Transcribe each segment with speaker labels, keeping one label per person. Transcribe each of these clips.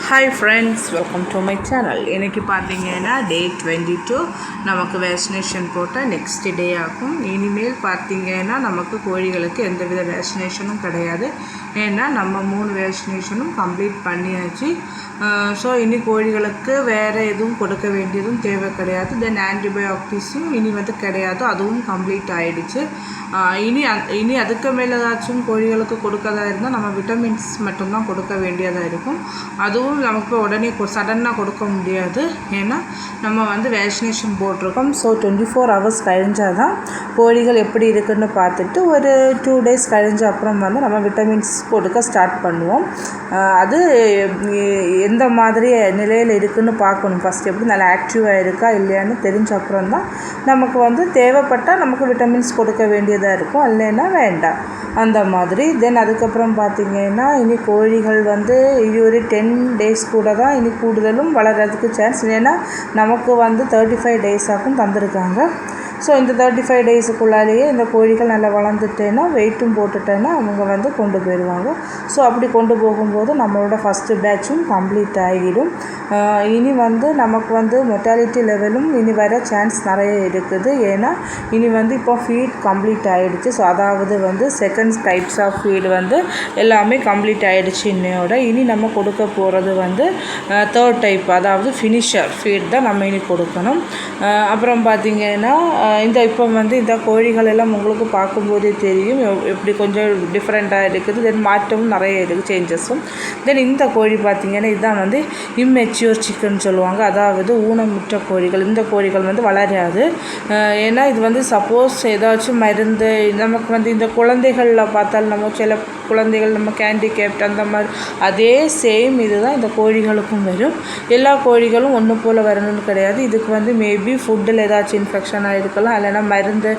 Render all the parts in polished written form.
Speaker 1: Hi friends, welcome to my channel. இன்றைக்கி பார்த்தீங்கன்னா டே 22 நமக்கு வேக்சினேஷன் போட்டால் நெக்ஸ்ட் டே ஆகும். இனிமேல் பார்த்தீங்கன்னா நமக்கு கோழிகளுக்கு எந்தவித வேக்சினேஷனும் கிடையாது. ஏன்னா நம்ம 3 வேக்சினேஷனும் கம்ப்ளீட் பண்ணியாச்சு. ஸோ இனி கோழிகளுக்கு வேறு எதுவும் கொடுக்க வேண்டியதும் தேவை கிடையாது. தென் ஆன்டிபயோட்டிக்ஸும் இனி கிடையாது, அதுவும் கம்ப்ளீட் ஆகிடுச்சு. இனி அதுக்கு மேலே ஏதாச்சும் கோழிகளுக்கு கொடுக்கறதா இருந்தால் நம்ம விட்டமின்ஸ் மட்டும்தான் கொடுக்க வேண்டியதாக இருக்கும். அதுவும் நமக்கு உடனே சடனாக கொடுக்க முடியாது. ஏன்னா நம்ம வேக்சினேஷன் போட்டிருக்கோம். ஸோ 24 hours கழிஞ்சால் தான் கோழிகள் எப்படி இருக்குதுன்னு பார்த்துட்டு ஒரு 2 days கழிஞ்ச அப்புறம் நம்ம விட்டமின்ஸ் கொடுக்க ஸ்டார்ட் பண்ணுவோம். அது எந்த மாதிரி நிலையில் இருக்குதுன்னு பார்க்கணும். ஃபஸ்ட் எப்படி நல்லா ஆக்டிவாக இருக்கா இல்லையான்னு தெரிஞ்ச அப்புறம் தான் நமக்கு தேவைப்பட்டால் நமக்கு விட்டமின்ஸ் கொடுக்க வேண்டியதாக இருக்கும், இல்லைன்னா வேண்டாம் அந்த மாதிரி. தென் அதுக்கப்புறம் பார்த்திங்கன்னா இனி கோழிகள் இது ஒரு 10 days கூட தான் இனி கூடுதலும் வளர்கிறதுக்கு சான்ஸ். ஏன்னா நமக்கு 35 days ஆகும் தந்திருக்காங்க. ஸோ இந்த 35 daysக்குள்ளாலேயே இந்த கோழிகள் நல்லா வளர்ந்துட்டேன்னா வெயிட்டும் போட்டுட்டேன்னா அவங்க கொண்டு போயிடுவாங்க. ஸோ அப்படி கொண்டு போகும்போது நம்மளோட ஃபஸ்ட்டு பேட்சும் கம்ப்ளீட் ஆகிடும். இனி நமக்கு மொர்டாலிட்டி லெவலும் இனி வர சான்ஸ் நிறைய இருக்குது. ஏன்னா இனி இப்போ ஃபீட் கம்ப்ளீட் ஆகிடுச்சு. ஸோ அதாவது செகண்ட் டைப்ஸ் ஆஃப் ஃபீடு எல்லாமே கம்ப்ளீட் ஆகிடுச்சு. இன்னையோட இனி நம்ம கொடுக்க போகிறது தேர்ட் டைப், அதாவது ஃபினிஷர் ஃபீட் தான் நம்ம இனி கொடுக்கணும். அப்புறம் பார்த்திங்கன்னா இப்போ இந்த கோழிகள் எல்லாம் உங்களுக்கு பார்க்கும்போதே தெரியும் எப்படி கொஞ்சம் டிஃப்ரெண்ட்டாக இருக்குது. தென் மாற்றமும் நிறைய இருக்குது, சேஞ்சஸும். தென் இந்த கோழி பார்த்திங்கன்னா இதுதான் இம்மெச்சூர் சிக்கன் சொல்லுவாங்க, அதாவது ஊனமுற்ற கோழிகள். இந்த கோழிகள் வளராது. ஏன்னா இது சப்போஸ் ஏதாச்சும் மருந்து நமக்கு இந்த குழந்தைகளில் பார்த்தால் நம்ம சில குழந்தைகள் நம்ம கேண்டிகேப்ட் அந்த மாதிரி அதே சேம் இதுதான் இந்த கோழிகளுக்கும் வரும். எல்லா கோழிகளும் ஒன்று போல் வரணும்னு கிடையாது. இதுக்கு மேபி ஃபுட்டில் ஏதாச்சும் இன்ஃபெக்ஷன் ஆகிருக்கலாம், இல்லைன்னா மருந்து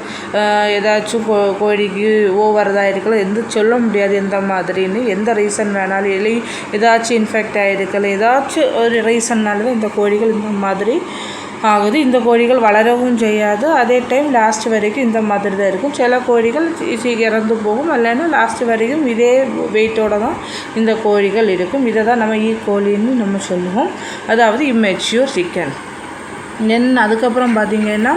Speaker 1: ஏதாச்சும் கோழிக்கு ஓவரதாக இருக்கலாம். சொல்ல முடியாது எந்த மாதிரின்னு. எந்த ரீசன் வேணாலும் ஏதாச்சும் இன்ஃபெக்ட் ஆகிருக்கலாம், ஏதாச்சும் ஒரு ரீசன்னால தான் இந்த கோழிகள் இந்த மாதிரி ஆகுது. இந்த கோழிகள் வளரவும் செய்யாது. அதே டைம் லாஸ்ட் வரைக்கும் இந்த மாதிரி தான் இருக்கும். சில கோழிகள் இறந்து போகும், இல்லைன்னா லாஸ்ட் வரைக்கும் இதே வெயிட்டோடு தான் இந்த கோழிகள் இருக்கும். இதை தான் நம்ம கோழின்னு நம்ம சொல்லுவோம், அதாவது இம்மெச்சூர் சிக்கன். தென் அதுக்கப்புறம் பார்த்திங்கன்னா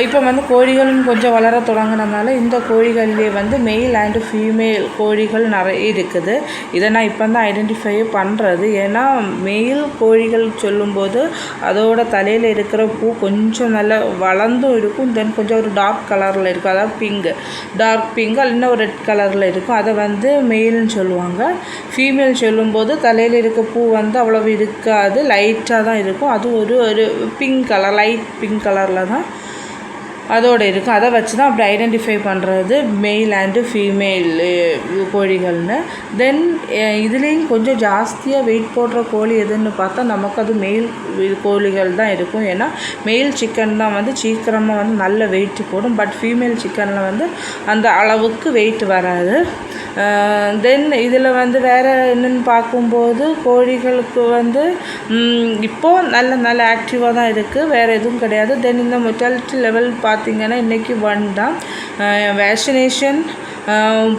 Speaker 1: இப்போ கோழிகளும் கொஞ்சம் வளர தொடங்கினதுனால இந்த கோழிகள்லேயே மெயில் அண்டு ஃபீமேல் கோழிகள் நிறைய இருக்குது. இதை நான் இப்போ தான் ஐடென்டிஃபை பண்ணுறது. ஏன்னா மெயில் கோழிகள் சொல்லும்போது அதோட தலையில் இருக்கிற பூ கொஞ்சம் நல்லா வளர்ந்தும் இருக்கும். தென் கொஞ்சம் ஒரு டார்க் கலரில் இருக்கும், அதாவது டார்க் பிங்க் இல்லைன்னா ஒரு ரெட் கலரில் இருக்கும். அதை மெயில்னு சொல்லுவாங்க. ஃபீமேல் சொல்லும்போது தலையில் இருக்க பூ அவ்வளவு இருக்காது, லைட்டாக தான் இருக்கும். அது ஒரு பிங்க் கலர், லைட் பிங்க் கலரில் தான் அதோடு இருக்கும். அதை வச்சு தான் அப்படி ஐடென்டிஃபை பண்ணுறது மெயில் அண்டு ஃபீமேல் கோழிகள்னு. தென் இதுலேயும் கொஞ்சம் ஜாஸ்தியாக வெயிட் போடுற கோழி எதுன்னு பார்த்தா நமக்கு அது மெயில் கோழிகள் தான் இருக்கும். ஏன்னா மெயில் சிக்கன் தான் சீக்கிரமாக நல்ல வெயிட் போடும். பட் ஃபீமேல் சிக்கனில் அந்த அளவுக்கு வெயிட் வராது. தென் இதில் வேறு என்னென்னு பார்க்கும்போது கோழிகளுக்கு இப்போது நல்ல ஆக்டிவாக தான் இருக்குது, வேறு எதுவும் கிடையாது. தென் இந்த மொர்டாலிட்டி லெவல் பார்த்திங்கன்னா இன்றைக்கி 1 தான். வேக்சினேஷன்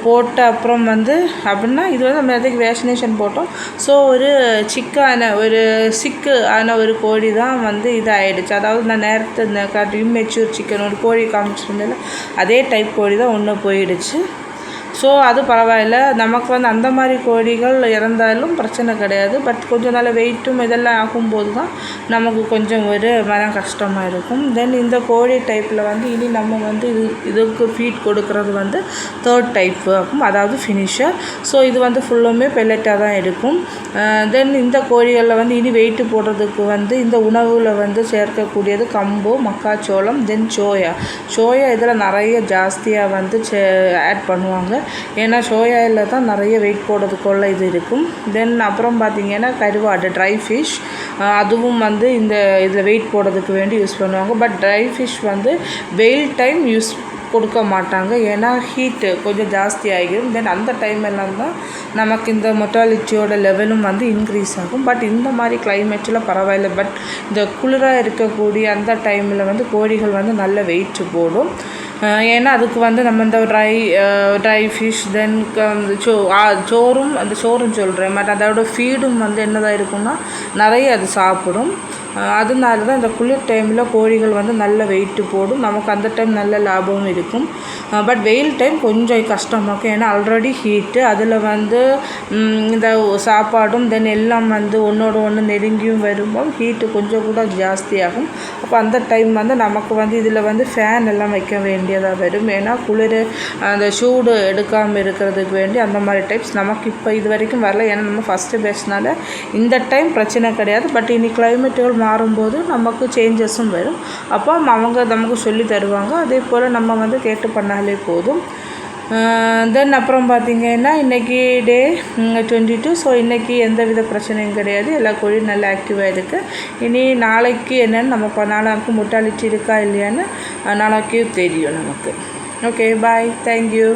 Speaker 1: போட்ட அப்புறம் அப்படின்னா இது நம்ம எதுக்கு வேக்சினேஷன் போட்டோம். ஸோ ஒரு சிக்கு ஆன ஒரு கோழி தான் இது ஆகிடுச்சு. அதாவது நான் நேரத்தை இம்மெச்சூர் சிக்கன் ஒரு கோழி காமிச்சிருந்தேன், அதே டைப் கோழி தான் ஒன்று போயிடுச்சு. ஸோ அது பரவாயில்ல. நமக்கு அந்த மாதிரி கோழிகள் இறந்தாலும் பிரச்சனை கிடையாது. பட் கொஞ்சம் நல்ல வெயிட்டும் இதெல்லாம் ஆகும்போது தான் நமக்கு கொஞ்சம் ஒரு மன கஷ்டமாக இருக்கும். தென் இந்த கோழி டைப்பில் இனி நம்ம இதுக்கு ஃபீட் கொடுக்கறது தேர்ட் டைப் ஆகும், அதாவது ஃபினிஷர். ஸோ இது ஃபுல்லுமே பெல்லட்டாக தான் இருக்கும். தென் இந்த கோழிகளில் இனி வெயிட்டு போடுறதுக்கு இந்த உணவில் சேர்க்கக்கூடியது கம்பு, மக்காச்சோளம், தென் சோயா இதில் நிறைய ஜாஸ்தியாக ஆட் பண்ணுவாங்க. ஏன்னா சோயாவில் தான் நிறைய வெயிட் போடுறதுக்குள்ள இது இருக்கும். தென் அப்புறம் பார்த்திங்கன்னா கருவாடு, ட்ரை ஃபிஷ், அதுவும் இந்த இதில் வெயிட் போடுறதுக்கு வேண்டி யூஸ் பண்ணுவாங்க. பட் ட்ரை ஃபிஷ் வெயில் டைம் யூஸ் கொடுக்க மாட்டாங்க. ஏன்னா ஹீட்டு கொஞ்சம் ஜாஸ்தி ஆகிடும். தென் அந்த டைம் எல்லாம் தான் நமக்கு இந்த மொர்டாலிட்டியோட லெவலும் இன்க்ரீஸ் ஆகும். பட் இந்த மாதிரி கிளைமேட்டில் பரவாயில்லை. பட் இந்த குளிராக இருக்கக்கூடிய அந்த டைமில் கோழிகள் நல்ல வெயிட் போடும். ஏன்னா அதுக்கு வந்து நம்ம இந்த ட்ரை ஃபிஷ் தென் சோறும் அந்த சோறும் சொல்கிறேன் பட் அதோட ஃபீடும் வந்து என்னதாக இருக்கும்னா நிறைய அது சாப்பிடும். அதனால தான் இந்த குளிர் டைமில் கோழிகள் வந்து நல்ல வெயிட்டு போடும். நமக்கு அந்த டைம் நல்ல லாபமும் இருக்கும். பட் வெயில் டைம் கொஞ்சம் கஷ்டமாக இருக்கும். ஏன்னா ஆல்ரெடி ஹீட்டு, அதில் வந்து இந்த சாப்பாடும் தென் எல்லாம் வந்து ஒன்றோட ஒன்று நெருங்கியும் வரும்போது ஹீட்டு கொஞ்சம் கூட ஜாஸ்தியாகும். அப்போ அந்த டைம் வந்து நமக்கு வந்து இதில் வந்து ஃபேன் எல்லாம் வைக்க வேண்டியதாக வரும். ஏன்னா குளிர் அந்த சூடு எடுக்காமல் இருக்கிறதுக்கு வேண்டி அந்த மாதிரி டைப்ஸ் நமக்கு இப்போ இது வரைக்கும் வரல. ஏன்னா நம்ம ஃபஸ்ட்டு பேசினால இந்த டைம் பிரச்சனை கிடையாது. பட் இனி கிளைமேட்டுகள் மாறும்போது நமக்கு சேஞ்சஸும் வரும். அப்போ அவங்க நமக்கு சொல்லி தருவாங்க. அதே போல் நம்ம வந்து கேட்டு பண்ணாலே போதும். தென் அப்புறம் பார்த்திங்கன்னா இன்றைக்கி டே 22. ஸோ இன்றைக்கி எந்த வித பிரச்சனையும் கிடையாது. எல்லா கோழியும் நல்லா ஆக்டிவாக இருக்குது. இனி நாளைக்கு என்னென்னு நம்ம நாளைக்கு முட்டாலிட்டி இருக்கா இல்லையான்னு நாளைக்கு தெரியும் நமக்கு. ஓகே, பாய், தேங்க்யூ.